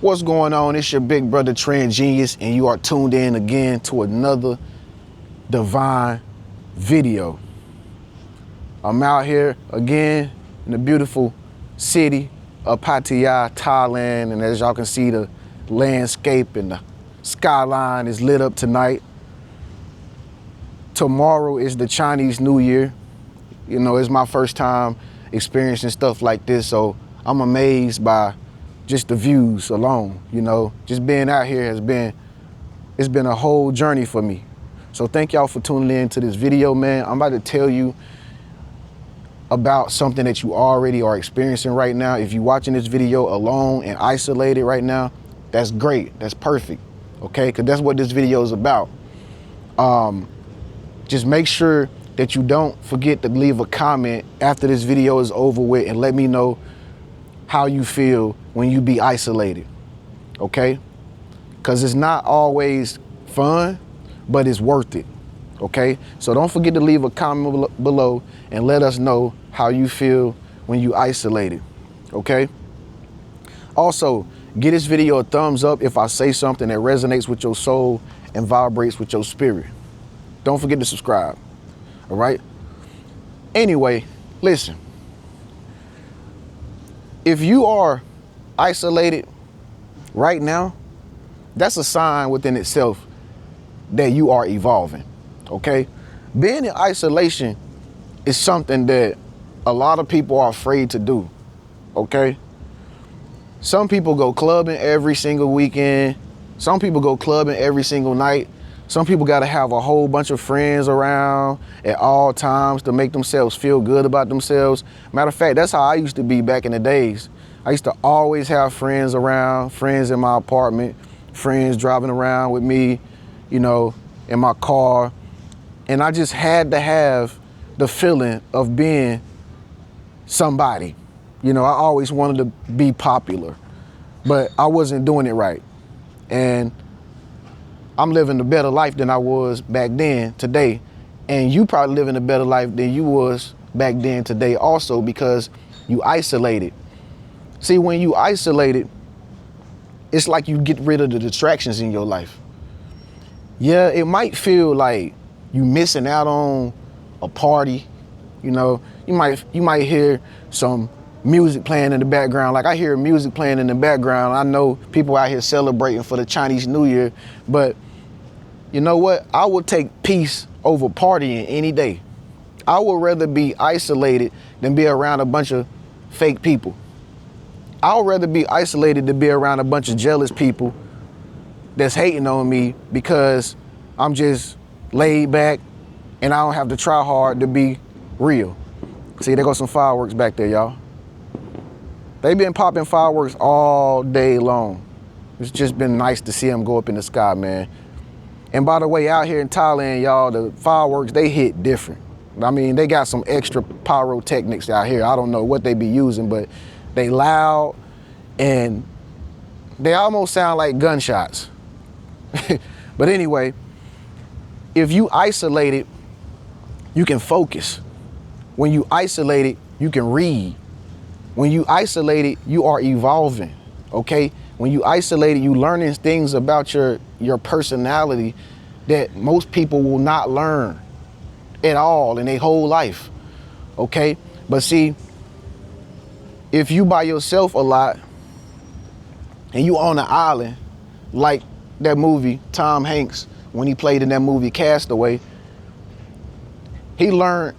What's going on? It's your big brother Tren Genius, and you are tuned in again to another divine video. I'm out here again in the beautiful city of Pattaya, Thailand, and as y'all can see, the landscape and the skyline is lit up tonight. Tomorrow is the Chinese New Year. You know, it's my first time experiencing stuff like this, so I'm amazed by just the views alone. You know, just being out here it's been a whole journey for me. So thank y'all for tuning in to this video, man. I'm about to tell you about something that you already are experiencing right now. If you're watching this video alone and isolated right now, that's great, that's perfect, okay? Because that's what this video is about. Just make sure that you don't forget to leave a comment after this video is over with and let me know how you feel when you be isolated, okay? Because it's not always fun, but it's worth it, okay? So don't forget to leave a comment below and let us know how you feel when you isolated, okay? Also, give this video a thumbs up if I say something that resonates with your soul and vibrates with your spirit. Don't forget to subscribe, all right? Anyway, listen. If you are isolated right now, that's a sign within itself that you are evolving, okay? Being in isolation is something that a lot of people are afraid to do, okay? Some people go clubbing every single weekend. Some people go clubbing every single night. Some people gotta have a whole bunch of friends around at all times to make themselves feel good about themselves. Matter of fact, that's how I used to be back in the days. I used to always have friends around, friends in my apartment, friends driving around with me, you know, in my car. And I just had to have the feeling of being somebody. You know, I always wanted to be popular, but I wasn't doing it right. And I'm living a better life than I was back then today. And you probably living a better life than you was back then today also, because you isolated. See, when you isolated, it's like you get rid of the distractions in your life. Yeah, it might feel like you missing out on a party. You know, you might hear some music playing in the background. Like I hear music playing in the background. I know people out here celebrating for the Chinese New Year, but you know what? I would take peace over partying any day. I would rather be isolated than be around a bunch of fake people. I would rather be isolated than be around a bunch of jealous people that's hating on me because I'm just laid back and I don't have to try hard to be real. See, there goes some fireworks back there, y'all. They've been popping fireworks all day long. It's just been nice to see them go up in the sky, man. And by the way, out here in Thailand, y'all, the fireworks, they hit different. I mean, they got some extra pyrotechnics out here. I don't know what they be using, but they loud and they almost sound like gunshots. But anyway, if you isolate it, you can focus. When you isolate it, you can read. When you isolate it, you are evolving, okay? When you isolate it, you learning things about your personality that most people will not learn at all in their whole life, okay? But see, if you by yourself a lot and you on an island, like that movie, Tom Hanks, when he played in that movie Castaway, he learned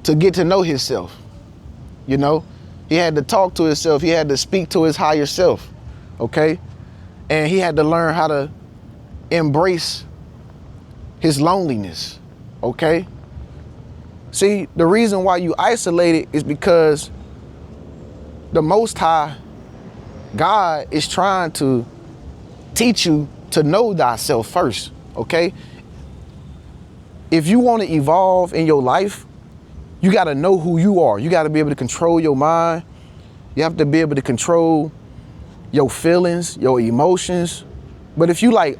to get to know himself, you know? He had to talk to himself. He had to speak to his higher self, okay? And he had to learn how to embrace his loneliness, okay? See, the reason why you isolated is because the Most High, God, is trying to teach you to know thyself first, okay? If you want to evolve in your life, you got to know who you are. You got to be able to control your mind. You have to be able to control your feelings, your emotions. But if you like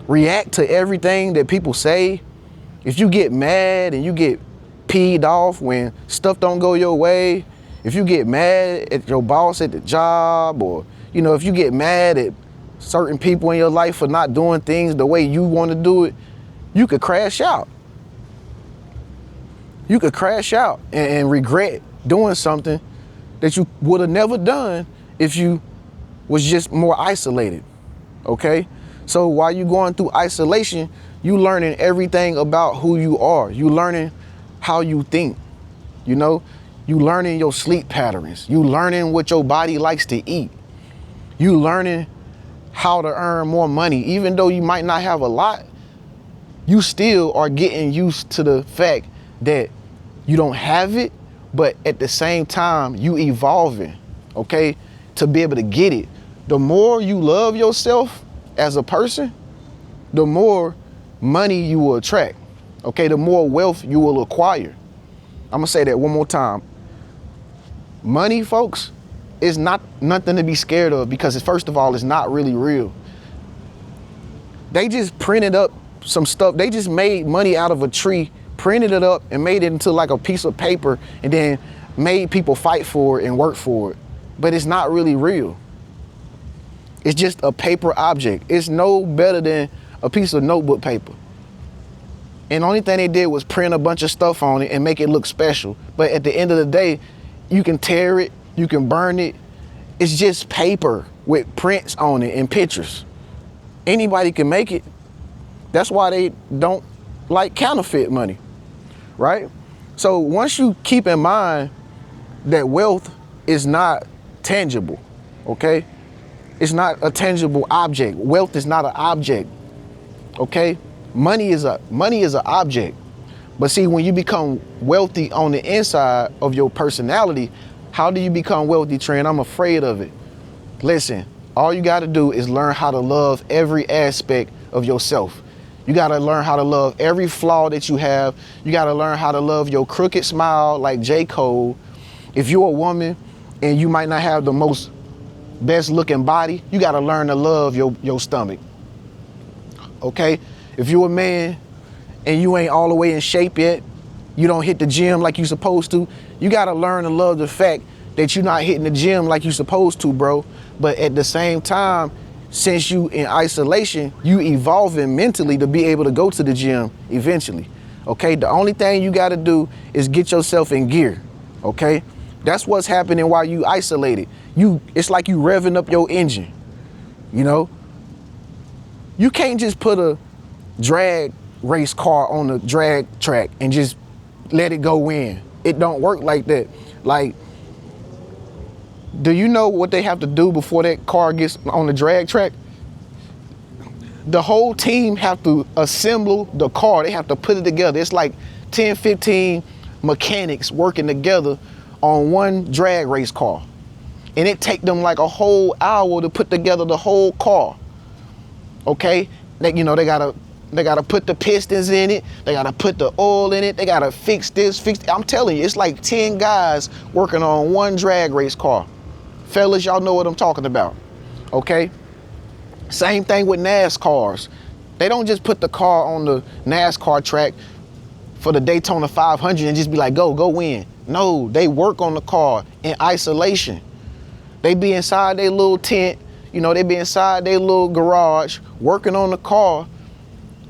react to everything that people say, if you get mad and you get peed off when stuff don't go your way, If you get mad at your boss at the job, or, you know, if you get mad at certain people in your life for not doing things the way you want to do it, you could crash out. You could crash out and regret doing something that you would have never done if you was just more isolated, okay? So while you going through isolation, you learning everything about who you are. You learning how you think, you know? You learning your sleep patterns. You learning what your body likes to eat. You learning how to earn more money. Even though you might not have a lot, you still are getting used to the fact that you don't have it, but at the same time, you evolving, okay, to be able to get it. The more you love yourself as a person, the more money you will attract, okay? The more wealth you will acquire. I'm gonna say that one more time. Money, folks, is not nothing to be scared of, because first of all, it's not really real. They just printed up some stuff. They just made money out of a tree, printed it up and made it into like a piece of paper, and then made people fight for it and work for it. But it's not really real. It's just a paper object. It's no better than a piece of notebook paper. And the only thing they did was print a bunch of stuff on it and make it look special. But at the end of the day, you can tear it, you can burn it. It's just paper with prints on it and pictures. Anybody can make it. That's why they don't like counterfeit money, right? So once you keep in mind that wealth is not tangible, okay? It's not a tangible object. Wealth is not an object, okay? Money is an object. But see, when you become wealthy on the inside of your personality, how do you become wealthy, Tren? I'm afraid of it. Listen, all you got to do is learn how to love every aspect of yourself. You got to learn how to love every flaw that you have. You got to learn how to love your crooked smile like J. Cole. If you're a woman and you might not have the most best looking body, you got to learn to love your stomach, okay? If you're a man and you ain't all the way in shape yet, you don't hit the gym like you supposed to, you got to learn to love the fact that you're not hitting the gym like you supposed to, bro. But at the same time, since you in isolation, you evolving mentally to be able to go to the gym eventually, okay? The only thing you got to do is get yourself in gear, okay? That's what's happening while you isolated. It's like you revving up your engine, you know? You can't just put a drag race car on the drag track and just let it go in. It don't work like that. Like, do you know what they have to do before that car gets on the drag track? The whole team have to assemble the car. They have to put it together. It's like 10, 15 mechanics working together on one drag race car. And it take them like a whole hour to put together the whole car. Okay? They gotta put the pistons in it. They gotta put the oil in it. They gotta fix this, fix that. I'm telling you, it's like 10 guys working on one drag race car. Fellas, y'all know what I'm talking about, okay? Same thing with NASCARs. They don't just put the car on the NASCAR track for the Daytona 500 and just be like, go win. No, they work on the car in isolation. They be inside their little tent, you know, they be inside their little garage working on the car,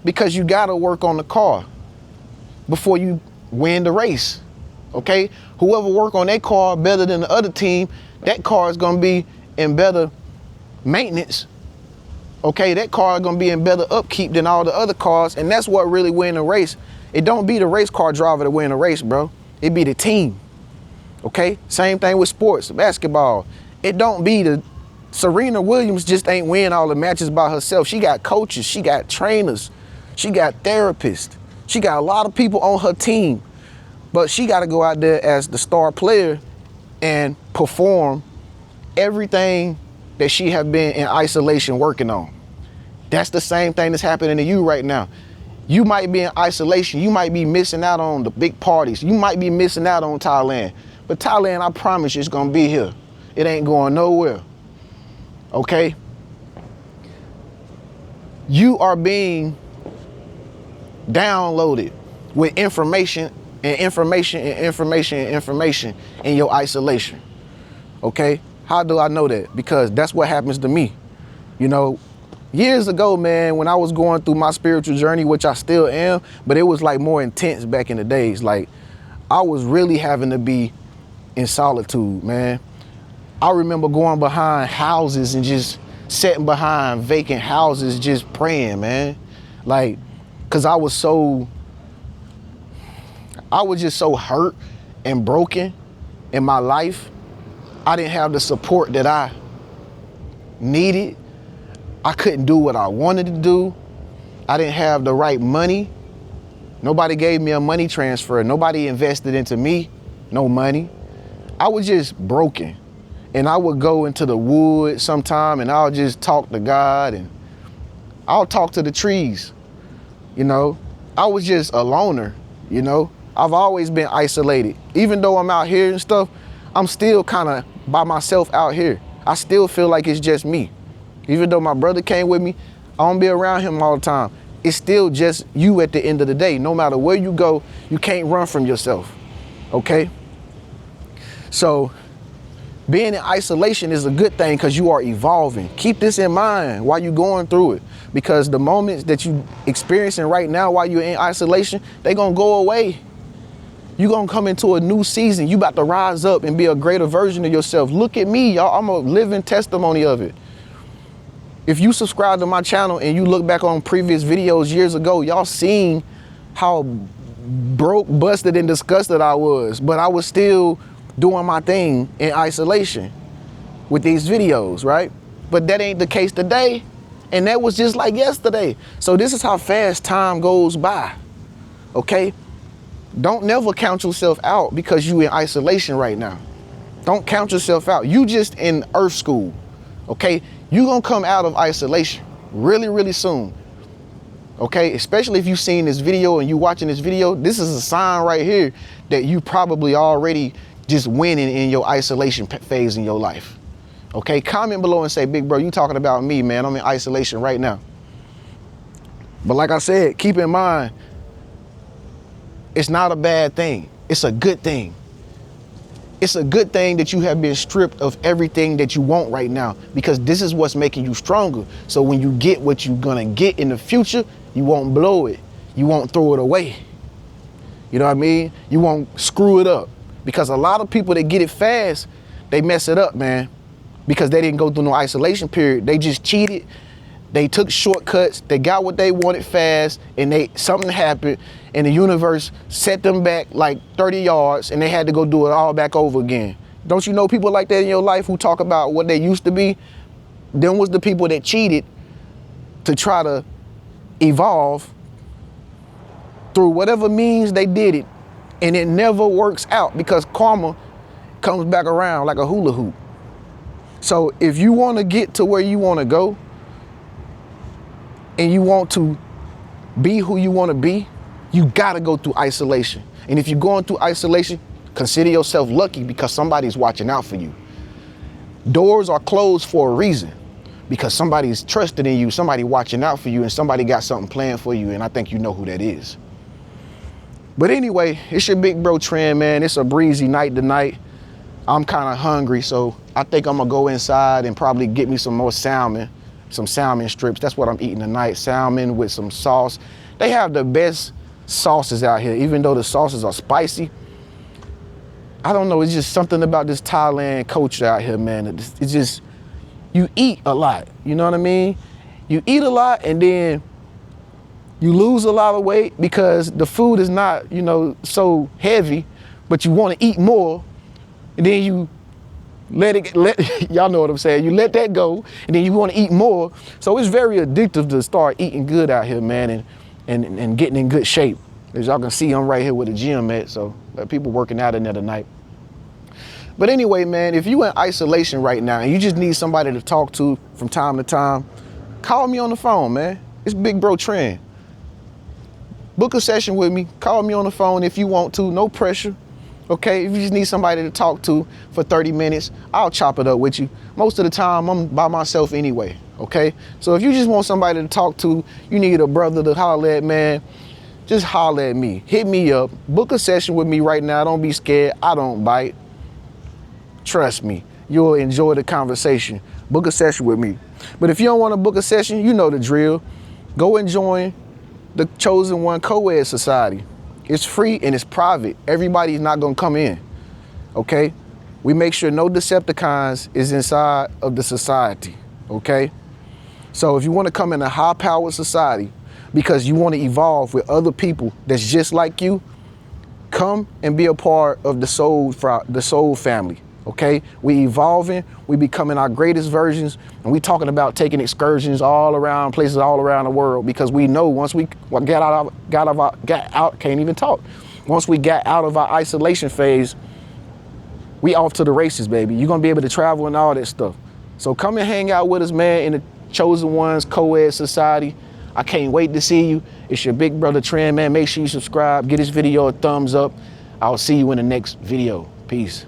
because you gotta work on the car before you win the race, okay? Whoever work on that car better than the other team, that car is gonna be in better maintenance, okay? That car is gonna be in better upkeep than all the other cars, and that's what really win the race. It don't be the race car driver to win the race, bro. It be the team, okay? Same thing with sports, basketball. It don't be the Serena Williams just ain't win all the matches by herself. She got coaches, she got trainers, she got therapists, she got a lot of people on her team, but she got to go out there as the star player and perform everything that she have been in isolation working on. That's the same thing that's happening to you right now. You might be in isolation. You might be missing out on the big parties. You might be missing out on Thailand. But Thailand, I promise you, it's going to be here. It ain't going nowhere. Okay? You are being downloaded with information and information and information and information in your isolation. Okay? How do I know that? Because that's what happens to me. You know, years ago, man, when I was going through my spiritual journey, which I still am, but it was like more intense back in the days. Like, I was really having to be in solitude, man. I remember going behind houses and just sitting behind vacant houses just praying, man. Like, cause I was just so hurt and broken in my life. I didn't have the support that I needed. I couldn't do what I wanted to do. I didn't have the right money. Nobody gave me a money transfer. Nobody invested into me, no money. I was just broken. And I would go into the woods sometime and I'll just talk to God and I'll talk to the trees, you know. I was just a loner, you know. I've always been isolated. Even though I'm out here and stuff, I'm still kind of by myself out here. I still feel like it's just me. Even though my brother came with me, I don't be around him all the time. It's still just you at the end of the day. No matter where you go, you can't run from yourself, okay? So being in isolation is a good thing because you are evolving. Keep this in mind while you're going through it, because the moments that you experiencing right now while you're in isolation, they're gonna go away. You're gonna come into a new season. You about to rise up and be a greater version of yourself. Look at me, y'all. I'm a living testimony of it. If you subscribe to my channel and you look back on previous videos years ago, y'all seen how broke, busted, and disgusted I was, but I was still doing my thing in isolation with these videos, right? But that ain't the case today, and that was just like yesterday. So this is how fast time goes by, okay? Don't never count yourself out because you in isolation right now. Don't count yourself out. You just in earth school, okay? You gonna come out of isolation really, really soon, okay? Especially if you've seen this video and you watching this video, this is a sign right here that you probably already just winning in your isolation phase in your life, okay? Comment below and say, Big Bro, you talking about me, man. I'm in isolation right now. But like I said, keep in mind, it's not a bad thing. It's a good thing. It's a good thing that you have been stripped of everything that you want right now, because this is what's making you stronger. So when you get what you're gonna get in the future, you won't blow it. You won't throw it away. You know what I mean? You won't screw it up. Because a lot of people that get it fast, they mess it up, man. Because they didn't go through no isolation period. They just cheated. They took shortcuts. They got what they wanted fast, and something happened, and the universe set them back like 30 yards, and they had to go do it all back over again. Don't you know people like that in your life who talk about what they used to be? Them was the people that cheated to try to evolve through whatever means they did it, and it never works out because karma comes back around like a hula hoop. So if you want to get to where you want to go, and you want to be who you want to be, you gotta go through isolation. And if you're going through isolation, consider yourself lucky because somebody's watching out for you. Doors are closed for a reason, because somebody's trusted in you, somebody watching out for you, and somebody got something planned for you, and I think you know who that is. But anyway, it's your Big Bro Tren, man. It's a breezy night tonight. I'm kind of hungry, so I think I'm gonna go inside and probably get me some more salmon. Some salmon strips. That's what I'm eating tonight. Salmon with some sauce. They have the best sauces out here, even though the sauces are spicy. I don't know, it's just something about this Thailand culture out here, man. It's just, you eat a lot, you know what I mean? You eat a lot and then you lose a lot of weight because the food is not, you know, so heavy, but you want to eat more, and then you y'all know what I'm saying. You let that go, and then you want to eat more. So it's very addictive to start eating good out here, man, and getting in good shape. As y'all can see, I'm right here with the gym at, so people working out in there tonight. But anyway, man, if you in isolation right now and you just need somebody to talk to from time to time, call me on the phone, man. It's Big Bro Tren. Book a session with me. Call me on the phone if you want to. No pressure. Okay, if you just need somebody to talk to for 30 minutes, I'll chop it up with you. Most of the time, I'm by myself anyway, okay? So if you just want somebody to talk to, you need a brother to holler at, man, just holler at me. Hit me up. Book a session with me right now. Don't be scared. I don't bite. Trust me. You'll enjoy the conversation. Book a session with me. But if you don't want to book a session, you know the drill. Go and join the Chosen One COED Society. It's free and it's private. Everybody's not going to come in. Okay? We make sure no Decepticons is inside of the society. Okay? So if you want to come in a high-powered society because you want to evolve with other people that's just like you, come and be a part of the soul family. Okay, we evolving, we becoming our greatest versions, and we talking about taking excursions all around places all around the world, because we know once we got out, can't even talk. Once we got out of our isolation phase, we off to the races, baby. You're gonna be able to travel and all that stuff. So come and hang out with us, man, in the Chosen Ones COED Society. I can't wait to see you. It's your big brother Tren, man. Make sure you subscribe, get this video a thumbs up. I'll see you in the next video. Peace.